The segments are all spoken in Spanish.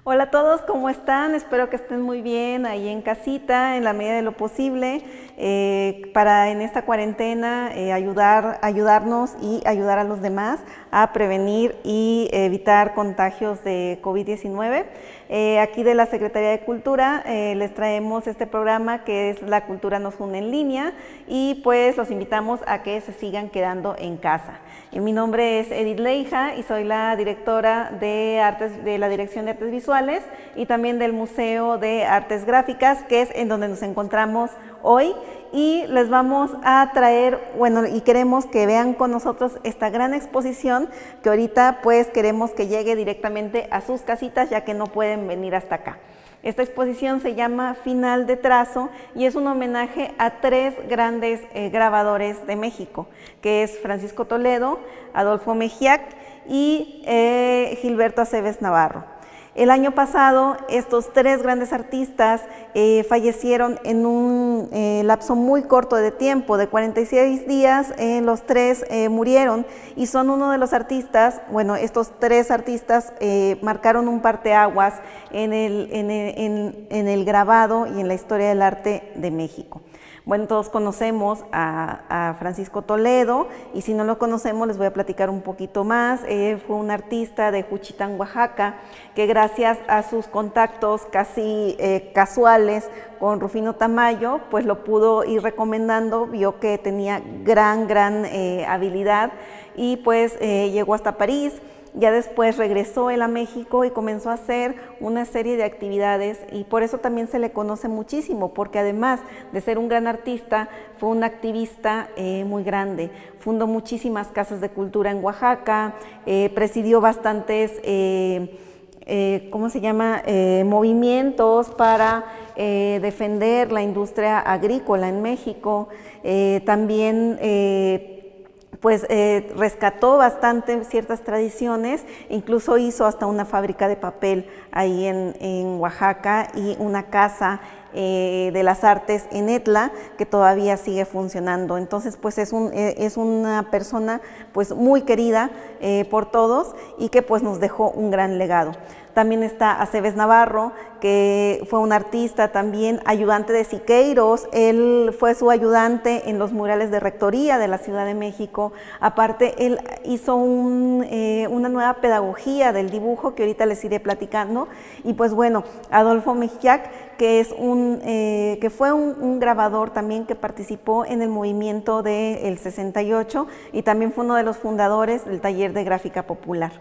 Hola a todos, ¿cómo están? Espero que estén muy bien ahí en casita, en la medida de lo posible, para en esta cuarentena ayudarnos y ayudar a los demás a prevenir y evitar contagios de COVID-19. Aquí de la Secretaría de Cultura les traemos este programa que es La Cultura nos une en línea y pues los invitamos a que se sigan quedando en casa. Mi nombre es Edith Leija y soy la directora de la Dirección de Artes Visuales y también del Museo de Artes Gráficas, que es en donde nos encontramos hoy, y les vamos a traer, y queremos que vean con nosotros esta gran exposición que ahorita pues queremos que llegue directamente a sus casitas, ya que no pueden venir hasta acá. Esta exposición se llama Final de Trazo y es un homenaje a tres grandes grabadores de México, que es Francisco Toledo, Adolfo Mejiac y Gilberto Aceves Navarro. El año pasado estos tres grandes artistas fallecieron en un lapso muy corto de tiempo, de 46 días, los tres murieron y son uno de los artistas, estos tres artistas marcaron un parteaguas en el grabado y en la historia del arte de México. Bueno, todos conocemos a Francisco Toledo y si no lo conocemos les voy a platicar un poquito más. Fue un artista de Juchitán, Oaxaca, que gracias a sus contactos casi casuales con Rufino Tamayo, pues lo pudo ir recomendando, vio que tenía gran habilidad y pues llegó hasta París. Ya después regresó él a México y comenzó a hacer una serie de actividades y por eso también se le conoce muchísimo, porque además de ser un gran artista, fue un activista muy grande. Fundó muchísimas casas de cultura en Oaxaca, presidió bastantes, movimientos para defender la industria agrícola en México. También rescató bastante ciertas tradiciones, incluso hizo hasta una fábrica de papel ahí en Oaxaca y una casa de las artes en Etla que todavía sigue funcionando. Entonces pues es una persona pues muy querida por todos y que pues nos dejó un gran legado. También está Aceves Navarro, que fue un artista también, ayudante de Siqueiros. Él fue su ayudante en los murales de Rectoría de la Ciudad de México. Aparte, él hizo una nueva pedagogía del dibujo que ahorita les iré platicando. Y pues bueno, Adolfo Mejiac, que fue un grabador también que participó en el movimiento del 68 y también fue uno de los fundadores del taller de gráfica popular.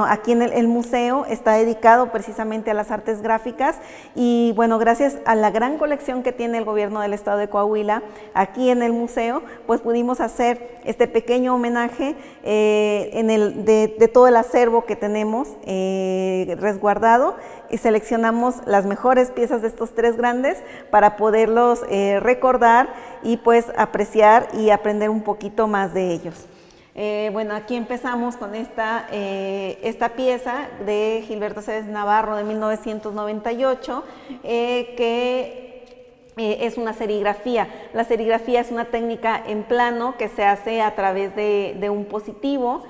Aquí en el museo está dedicado precisamente a las artes gráficas y gracias a la gran colección que tiene el gobierno del estado de Coahuila, aquí en el museo, pues pudimos hacer este pequeño homenaje de todo el acervo que tenemos resguardado y seleccionamos las mejores piezas de estos tres grandes para poderlos recordar y pues apreciar y aprender un poquito más de ellos. Aquí empezamos con esta pieza de Gilberto Aceves Navarro de 1998, que es una serigrafía. La serigrafía es una técnica en plano que se hace a través de un positivo.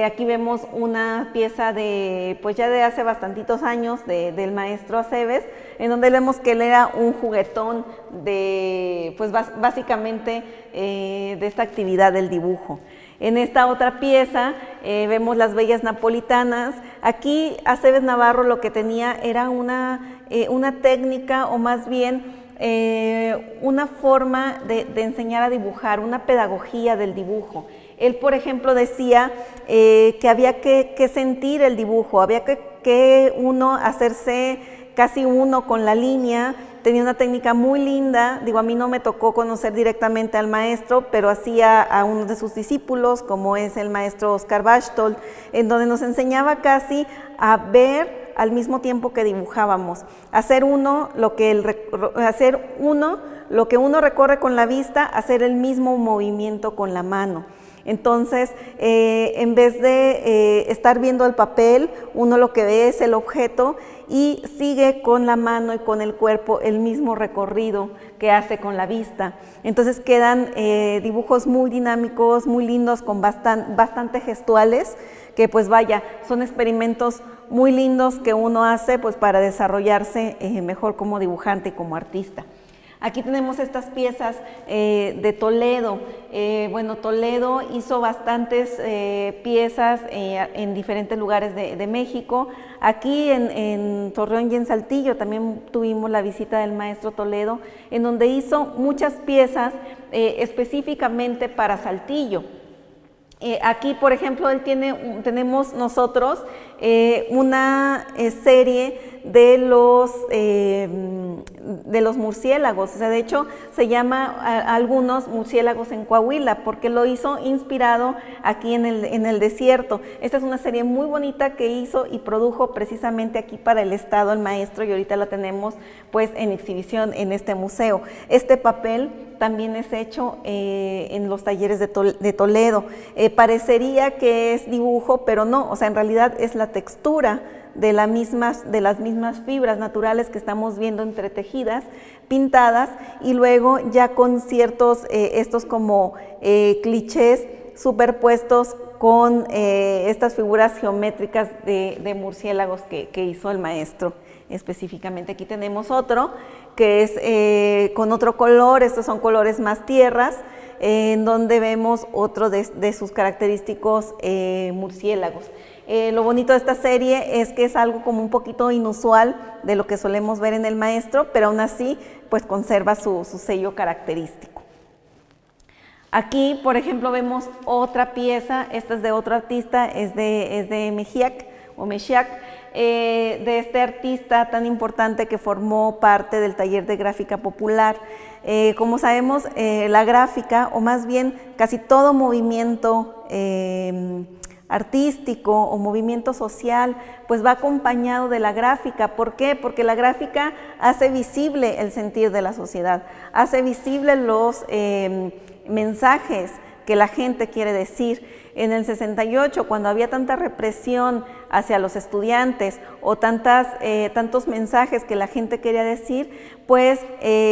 Aquí vemos una pieza ya de hace bastantitos años del maestro Aceves, en donde vemos que él era un juguetón básicamente de esta actividad del dibujo. En esta otra pieza vemos las bellas napolitanas. Aquí Aceves Navarro lo que tenía era una técnica, o más bien una forma de enseñar a dibujar, una pedagogía del dibujo. Él, por ejemplo, decía que había que sentir el dibujo, había que uno hacerse casi uno con la línea. Tenía una técnica muy linda, a mí no me tocó conocer directamente al maestro, pero hacía a uno de sus discípulos, como es el maestro Oscar Bachtold, en donde nos enseñaba casi a ver al mismo tiempo que dibujábamos, hacer uno lo que uno recorre con la vista, hacer el mismo movimiento con la mano. Entonces, en vez de estar viendo el papel, uno lo que ve es el objeto y sigue con la mano y con el cuerpo el mismo recorrido que hace con la vista. Entonces quedan dibujos muy dinámicos, muy lindos, con bastante gestuales, que pues vaya, son experimentos muy lindos que uno hace pues para desarrollarse mejor como dibujante y como artista. Aquí tenemos estas piezas de Toledo. Bueno, Toledo hizo bastantes piezas en diferentes lugares de México. Aquí en Torreón y en Saltillo también tuvimos la visita del maestro Toledo, en donde hizo muchas piezas específicamente para Saltillo. Aquí, por ejemplo, tenemos nosotros una serie de los murciélagos. O sea, de hecho, se llama a algunos murciélagos en Coahuila, porque lo hizo inspirado aquí en el desierto. Esta es una serie muy bonita que hizo y produjo precisamente aquí para el estado el maestro, y ahorita la tenemos pues en exhibición en este museo. Este papel también es hecho en los talleres de Toledo. Parecería que es dibujo, pero no, o sea, en realidad es la textura de las mismas fibras naturales que estamos viendo entretejidas, pintadas, y luego ya con ciertos, estos como clichés superpuestos con estas figuras geométricas de murciélagos que hizo el maestro. Específicamente aquí tenemos otro que es con otro color. Estos son colores más tierras, en donde vemos otro de sus característicos murciélagos. Lo bonito de esta serie es que es algo como un poquito inusual de lo que solemos ver en el maestro, pero aún así pues conserva su sello característico. Aquí, por ejemplo, vemos otra pieza. Esta es de otro artista, es de Mejiac, de este artista tan importante que formó parte del taller de gráfica popular. Como sabemos, la gráfica, o más bien casi todo movimiento artístico o movimiento social, pues va acompañado de la gráfica. ¿Por qué? Porque la gráfica hace visible el sentir de la sociedad, hace visible los mensajes que la gente quiere decir. En el 68, cuando había tanta represión hacia los estudiantes o tantos mensajes que la gente quería decir, pues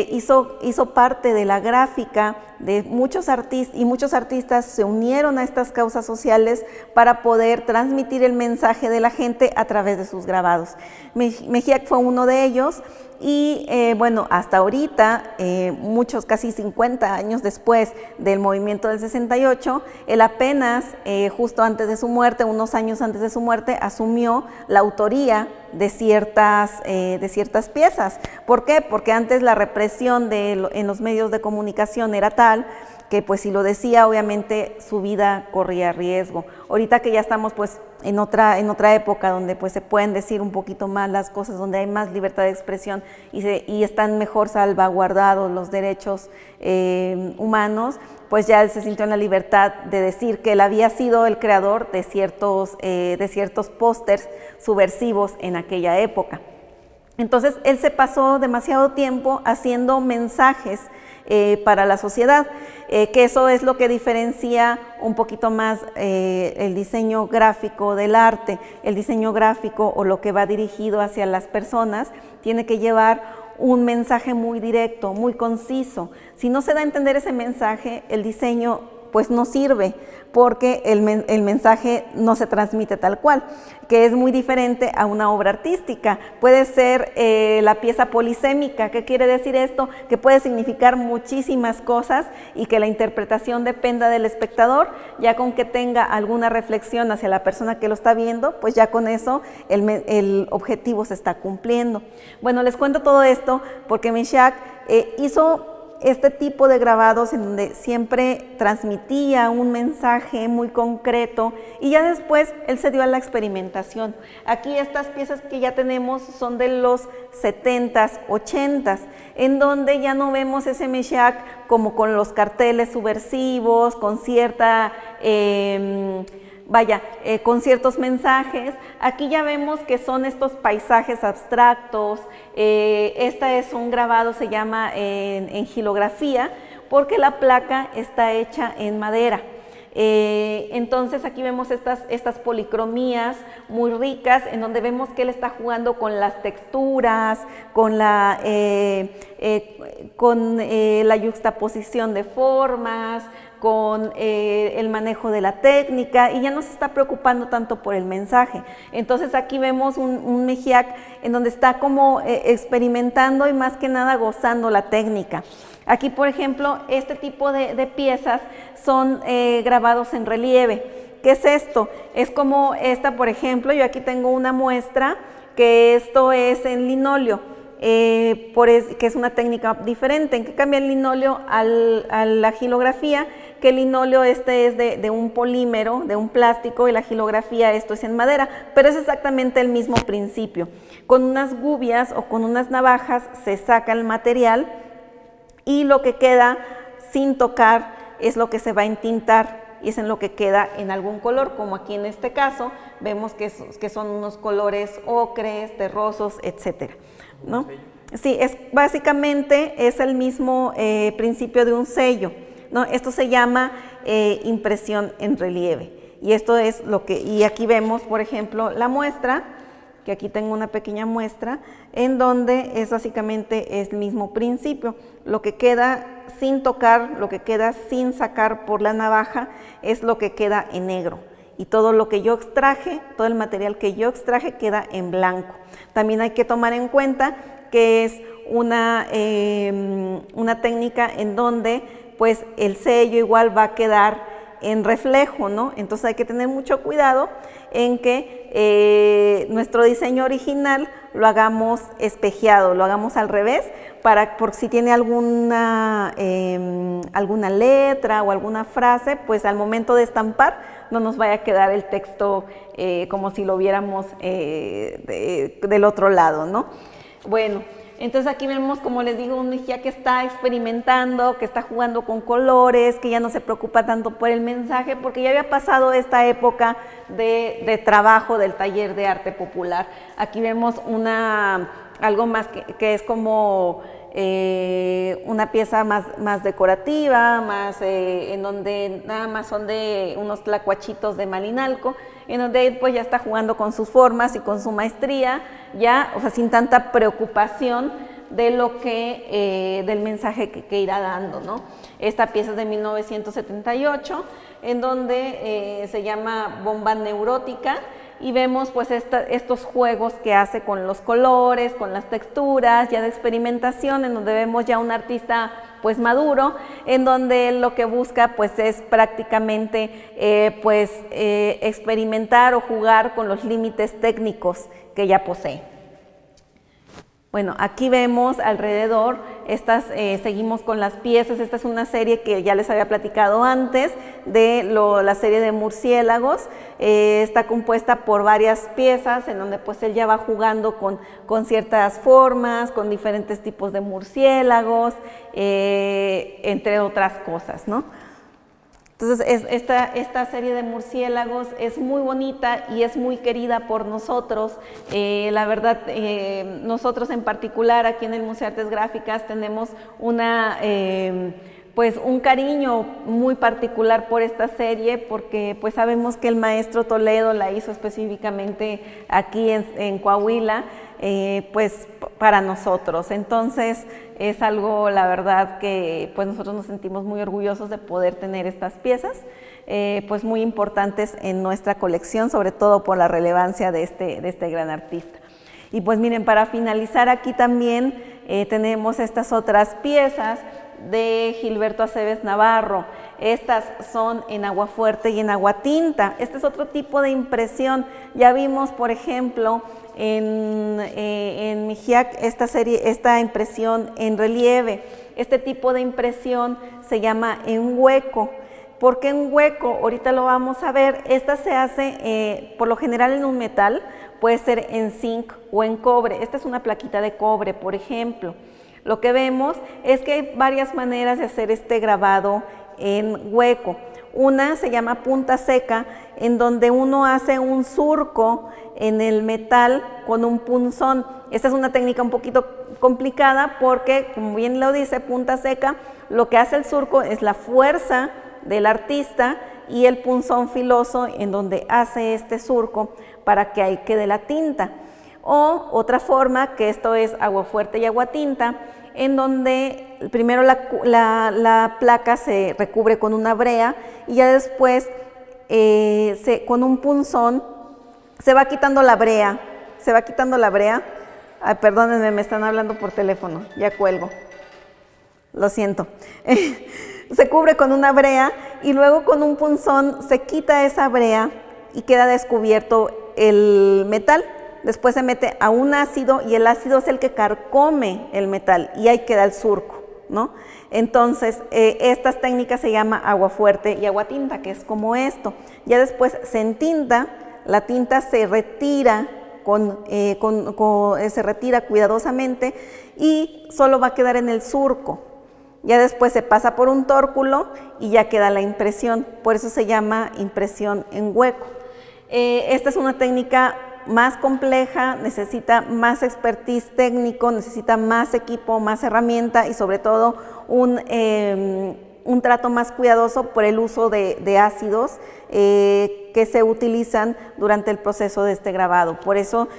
hizo parte de la gráfica de muchos artistas, y muchos artistas se unieron a estas causas sociales para poder transmitir el mensaje de la gente a través de sus grabados. Mejiac fue uno de ellos. Y bueno, hasta ahorita, casi 50 años después del movimiento del 68, él apenas, justo antes de su muerte, unos años antes de su muerte, asumió la autoría de ciertas piezas. ¿Por qué? Porque antes la represión en los medios de comunicación era tal que pues si lo decía, obviamente su vida corría riesgo. Ahorita que ya estamos pues en otra época donde pues se pueden decir un poquito más las cosas, donde hay más libertad de expresión y están mejor salvaguardados los derechos humanos, pues ya él se sintió en la libertad de decir que él había sido el creador de ciertos pósters subversivos en aquella época. Entonces él se pasó demasiado tiempo haciendo mensajes para la sociedad, que eso es lo que diferencia un poquito más el diseño gráfico del arte. El diseño gráfico, o lo que va dirigido hacia las personas, tiene que llevar un mensaje muy directo, muy conciso. Si no se da a entender ese mensaje, el diseño pues no sirve, porque el mensaje no se transmite tal cual, que es muy diferente a una obra artística. Puede ser la pieza polisémica. ¿Qué quiere decir esto? Que puede significar muchísimas cosas y que la interpretación dependa del espectador. Ya con que tenga alguna reflexión hacia la persona que lo está viendo, pues ya con eso el objetivo se está cumpliendo. Bueno, les cuento todo esto porque Mejiac hizo este tipo de grabados en donde siempre transmitía un mensaje muy concreto, y ya después él se dio a la experimentación. Aquí estas piezas que ya tenemos son de los 70s, 80s, en donde ya no vemos ese Mejiac como con los carteles subversivos, con cierta... con ciertos mensajes. Aquí ya vemos que son estos paisajes abstractos. Este es un grabado, se llama en gilografía, porque la placa está hecha en madera. Entonces aquí vemos estas policromías muy ricas, en donde vemos que él está jugando con las texturas, con la yuxtaposición de formas, con el manejo de la técnica, y ya no se está preocupando tanto por el mensaje. Entonces aquí vemos un Mejiak en donde está como experimentando y más que nada gozando la técnica. Aquí, por ejemplo, este tipo de piezas son grabados en relieve. ¿Qué es esto? Es como esta, por ejemplo, yo aquí tengo una muestra que esto es en linóleo, que es una técnica diferente. ¿En qué cambia el linóleo a la gilografía? Que el linóleo es de un polímero, de un plástico, y la gilografía esto es en madera, pero es exactamente el mismo principio. Con unas gubias o con unas navajas se saca el material y lo que queda sin tocar es lo que se va a entintar, y es en lo que queda en algún color, como aquí en este caso vemos que son unos colores ocres, terrosos, etcétera, ¿no? Sí, básicamente es el mismo principio de un sello, ¿no? Esto se llama impresión en relieve, y esto es y aquí vemos, por ejemplo, la muestra, que aquí tengo una pequeña muestra, en donde es básicamente el mismo principio. Lo que queda sin tocar, lo que queda sin sacar por la navaja, es lo que queda en negro. Y todo lo que yo extraje, todo el material que yo extraje queda en blanco. También hay que tomar en cuenta que es una técnica en donde pues el sello igual va a quedar en reflejo, ¿no? Entonces hay que tener mucho cuidado en que nuestro diseño original lo hagamos espejeado, lo hagamos al revés, por si tiene alguna letra o alguna frase, pues al momento de estampar no nos vaya a quedar el texto como si lo viéramos del otro lado, ¿no? Bueno, entonces aquí vemos, como les digo, un Mejía que está experimentando, que está jugando con colores, que ya no se preocupa tanto por el mensaje, porque ya había pasado esta época de trabajo del taller de arte popular. Aquí vemos algo más que es como una pieza más decorativa, en donde nada más son de unos tlacuachitos de Malinalco, en donde él pues ya está jugando con sus formas y con su maestría, ya, o sea, sin tanta preocupación de del mensaje que irá dando, ¿no? Esta pieza es de 1978, en donde se llama Bomba Neurótica, y vemos pues estos juegos que hace con los colores, con las texturas, ya de experimentación, en donde vemos ya un artista pues maduro, en donde lo que busca pues es prácticamente experimentar o jugar con los límites técnicos que ya posee. Bueno, aquí vemos alrededor, seguimos con las piezas. Esta es una serie que ya les había platicado antes, la serie de murciélagos. Está compuesta por varias piezas, en donde pues él ya va jugando con ciertas formas, con diferentes tipos de murciélagos, entre otras cosas, ¿no? Entonces, esta serie de murciélagos es muy bonita y es muy querida por nosotros. La verdad, nosotros en particular aquí en el Museo de Artes Gráficas tenemos pues un cariño muy particular por esta serie, porque pues sabemos que el maestro Toledo la hizo específicamente aquí en Coahuila, pues para nosotros. Entonces es algo, la verdad, que pues nosotros nos sentimos muy orgullosos de poder tener estas piezas, pues muy importantes en nuestra colección, sobre todo por la relevancia de este gran artista. Y pues miren, para finalizar aquí también tenemos estas otras piezas de Gilberto Aceves Navarro. Estas son en aguafuerte y en aguatinta. Este es otro tipo de impresión. Ya vimos, por ejemplo, en Mijiak esta impresión en relieve. Este tipo de impresión se llama en hueco. ¿Por qué en hueco? Ahorita lo vamos a ver. Esta se hace por lo general en un metal, puede ser en zinc o en cobre. Esta es una plaquita de cobre, por ejemplo. Lo que vemos es que hay varias maneras de hacer este grabado en hueco. Una se llama punta seca, en donde uno hace un surco en el metal con un punzón. Esta es una técnica un poquito complicada porque, como bien lo dice, punta seca, lo que hace el surco es la fuerza del artista y el punzón filoso en donde hace este surco para que ahí quede la tinta. O otra forma, que esto es aguafuerte y aguatinta, en donde primero la placa se recubre con una brea y ya después con un punzón se va quitando la brea, Ay, perdónenme, me están hablando por teléfono, ya cuelgo, lo siento. Se cubre con una brea y luego con un punzón se quita esa brea y queda descubierto el metal. Después se mete a un ácido y el ácido es el que carcome el metal y ahí queda el surco, ¿no? Entonces, estas técnicas se llama aguafuerte y aguatinta, que es como esto. Ya después se entinta, la tinta se retira, se retira cuidadosamente y solo va a quedar en el surco. Ya después se pasa por un tórculo y ya queda la impresión, por eso se llama impresión en hueco. Esta es una técnica más compleja, necesita más expertise técnico, necesita más equipo, más herramienta y sobre todo un trato más cuidadoso por el uso de ácidos que se utilizan durante el proceso de este grabado. Por eso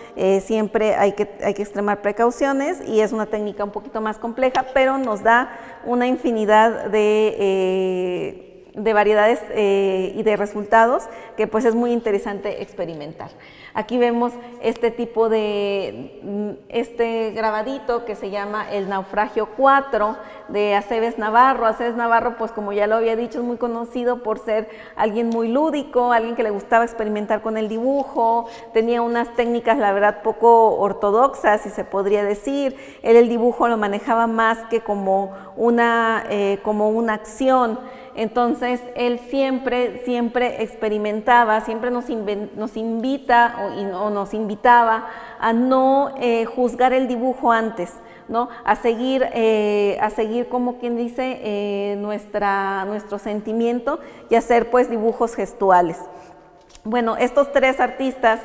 siempre hay que extremar precauciones y es una técnica un poquito más compleja, pero nos da una infinidad de variedades y de resultados que pues es muy interesante experimentar. Aquí vemos este tipo este grabadito que se llama el Naufragio 4 de Aceves Navarro. Aceves Navarro, pues como ya lo había dicho, es muy conocido por ser alguien muy lúdico, alguien que le gustaba experimentar con el dibujo, tenía unas técnicas, la verdad, poco ortodoxas, si se podría decir. Él el dibujo lo manejaba más que como una acción. Entonces, él siempre experimentaba, siempre nos invita o nos invitaba a no juzgar el dibujo antes, ¿no? A seguir como quien dice nuestro sentimiento y hacer pues dibujos gestuales. Bueno, estos tres artistas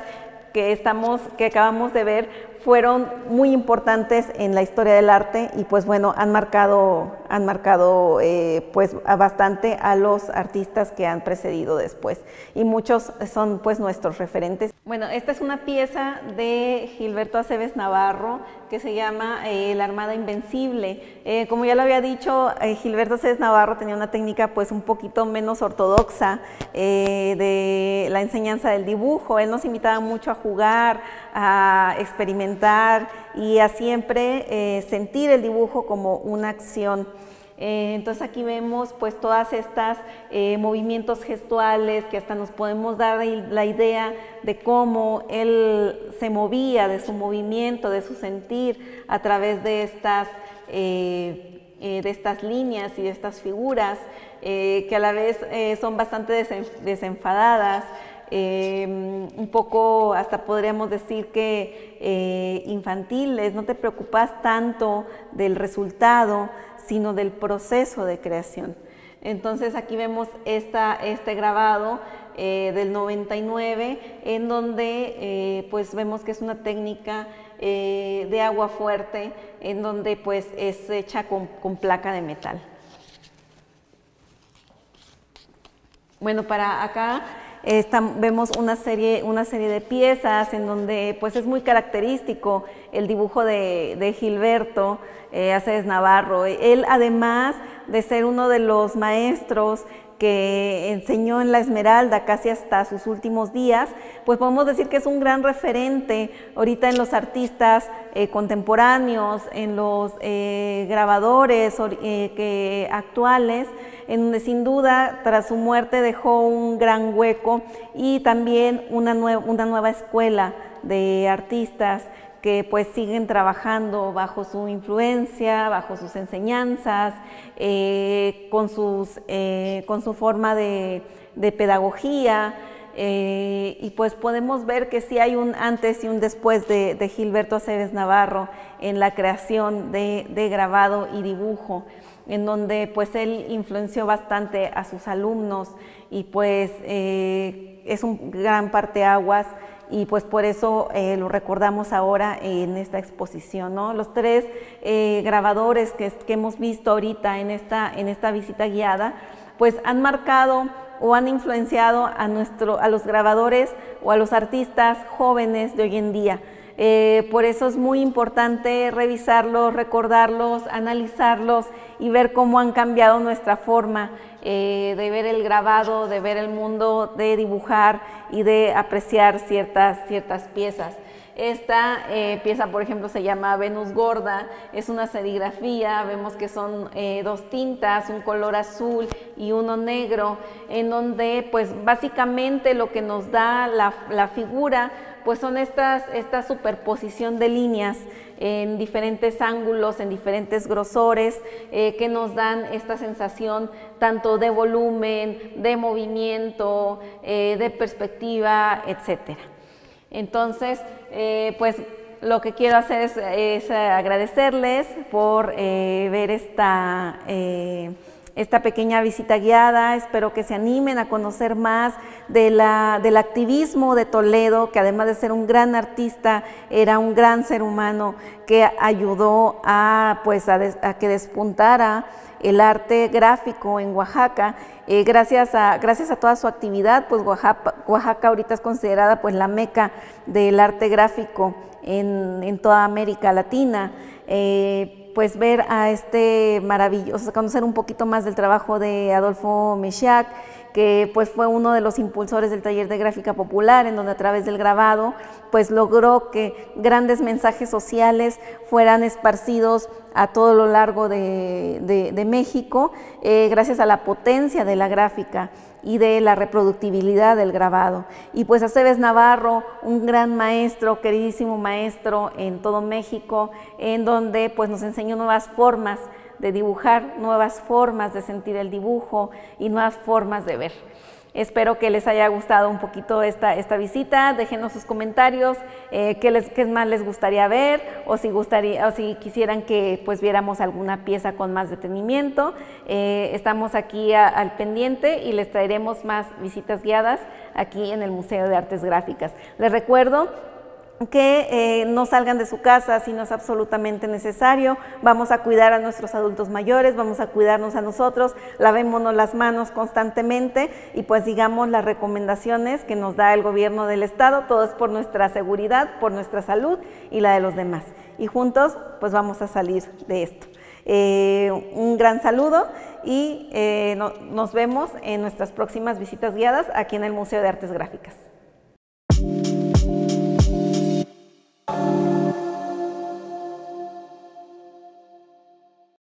que acabamos de ver fueron muy importantes en la historia del arte y pues bueno, han marcado pues bastante a los artistas que han precedido después y muchos son pues nuestros referentes. Bueno, esta es una pieza de Gilberto Aceves Navarro que se llama La Armada Invencible. Como ya lo había dicho, Gilberto Aceves Navarro tenía una técnica pues un poquito menos ortodoxa de la enseñanza del dibujo. Él nos invitaba mucho a jugar, a experimentar y a siempre sentir el dibujo como una acción. Entonces aquí vemos pues todas estas movimientos gestuales que hasta nos podemos dar la idea de cómo él se movía, de su movimiento, de su sentir a través de estas líneas y de estas figuras que a la vez son bastante desenfadadas. Un poco hasta podríamos decir que infantiles, no te preocupas tanto del resultado, sino del proceso de creación. Entonces aquí vemos este grabado del 99, en donde pues vemos que es una técnica de aguafuerte, en donde pues es hecha con placa de metal. Bueno, para acá vemos una serie de piezas en donde pues es muy característico el dibujo de Gilberto Aceves Navarro. Él, además de ser uno de los maestros que enseñó en La Esmeralda casi hasta sus últimos días, pues podemos decir que es un gran referente ahorita en los artistas contemporáneos, en los grabadores actuales, en donde sin duda tras su muerte dejó un gran hueco y también una nueva escuela de artistas que pues siguen trabajando bajo su influencia, bajo sus enseñanzas, con su forma de pedagogía, y pues podemos ver que sí hay un antes y un después de Gilberto Aceves Navarro en la creación de grabado y dibujo, en donde pues él influenció bastante a sus alumnos y pues es un gran parteaguas. Y pues por eso lo recordamos ahora en esta exposición, ¿no? Los tres grabadores que hemos visto ahorita en esta visita guiada, pues han marcado o han influenciado a los grabadores o a los artistas jóvenes de hoy en día. Por eso es muy importante revisarlos, recordarlos, analizarlos y ver cómo han cambiado nuestra forma de ver el grabado, de ver el mundo, de dibujar y de apreciar ciertas piezas. Esta pieza, por ejemplo, se llama Venus Gorda, es una serigrafía, vemos que son dos tintas, un color azul y uno negro, en donde pues básicamente lo que nos da la figura pues son esta superposición de líneas en diferentes ángulos, en diferentes grosores, que nos dan esta sensación tanto de volumen, de movimiento, de perspectiva, etcétera. Entonces, pues lo que quiero hacer es agradecerles por ver esta pequeña visita guiada. Espero que se animen a conocer más del activismo de Toledo, que además de ser un gran artista, era un gran ser humano que ayudó a que despuntara el arte gráfico en Oaxaca. Gracias a toda su actividad, pues Oaxaca ahorita es considerada pues la meca del arte gráfico en toda América Latina. Pues ver a conocer un poquito más del trabajo de Adolfo Mesías, que pues fue uno de los impulsores del taller de gráfica popular, en donde a través del grabado pues logró que grandes mensajes sociales fueran esparcidos a todo lo largo de México, gracias a la potencia de la gráfica y de la reproductibilidad del grabado. Y pues Aceves Navarro, un gran maestro, queridísimo maestro en todo México, en donde pues nos enseñó nuevas formas de dibujar, nuevas formas de sentir el dibujo y nuevas formas de ver. Espero que les haya gustado un poquito esta visita. Déjenos sus comentarios, qué más les gustaría ver, o si quisieran que pues viéramos alguna pieza con más detenimiento. Estamos aquí al pendiente y les traeremos más visitas guiadas aquí en el Museo de Artes Gráficas. Les recuerdo que no salgan de su casa si no es absolutamente necesario. Vamos a cuidar a nuestros adultos mayores, vamos a cuidarnos a nosotros, lavémonos las manos constantemente y pues digamos las recomendaciones que nos da el gobierno del estado. Todo es por nuestra seguridad, por nuestra salud y la de los demás. Y juntos pues vamos a salir de esto. Un gran saludo y nos vemos en nuestras próximas visitas guiadas aquí en el Museo de Artes Gráficas.